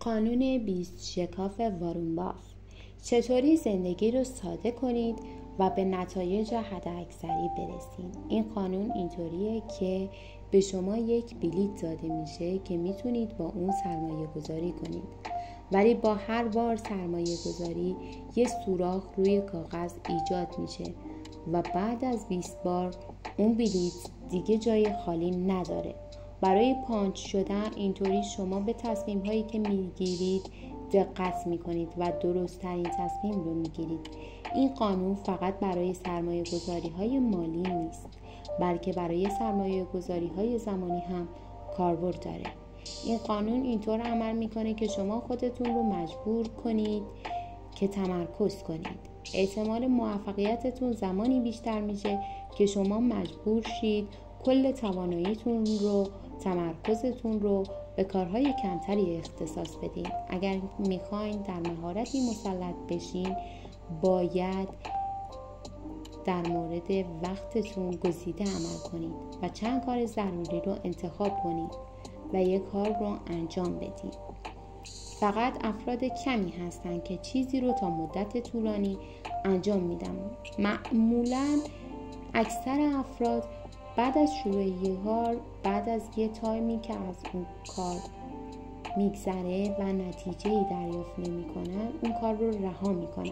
قانون 20 شکاف وارون باف. چطوری زندگی رو ساده کنید و به نتایج حداکثری برسید. این قانون اینطوریه که به شما یک بلیط داده میشه که میتونید با اون سرمایه گذاری کنید، ولی با هر بار سرمایه گذاری یه سوراخ روی کاغذ ایجاد میشه و بعد از 20 بار اون بلیط دیگه جای خالی نداره. برای پانچ شدن اینطوری شما به تصمیم هایی که میگیرید دقت میکنید و درست ترین تصمیم رو میگیرید. این قانون فقط برای سرمایه گذاری های مالی نیست، بلکه برای سرمایه گذاری های زمانی هم کاربرد داره. این قانون اینطور عمل میکنه که شما خودتون رو مجبور کنید که تمرکز کنید. احتمال موفقیتتون زمانی بیشتر میشه که شما مجبور شید کل تواناییتون رو، تمرکزتون رو به کارهای کمتری اختصاص بدین. اگر میخواین در مهارتی مسلط بشین، باید در مورد وقتتون گزیده عمل کنید و چند کار ضروری رو انتخاب کنید و یک کار رو انجام بدید. فقط افراد کمی هستن که چیزی رو تا مدت طولانی انجام میدن. معمولاً اکثر افراد بعد از شروع یک کار، بعد از یه تایمی که از اون کار میگذره و نتیجه‌ای دریافت نمی‌کنن، اون کار رو رها میکنن.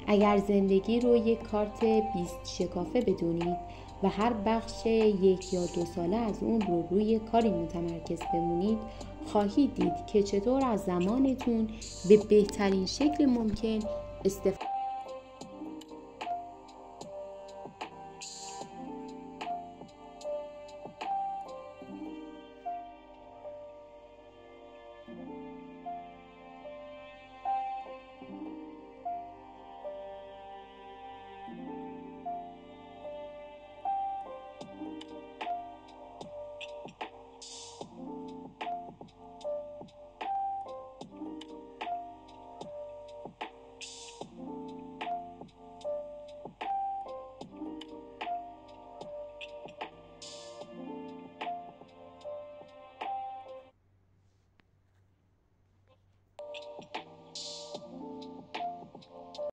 اگر زندگی رو یک کارت 20 شکافه بدونید و هر بخش 1 یا 2 ساله از اون رو روی کاری متمرکز بمونید، خواهید دید که چطور از زمانتون به بهترین شکل ممکن استفاده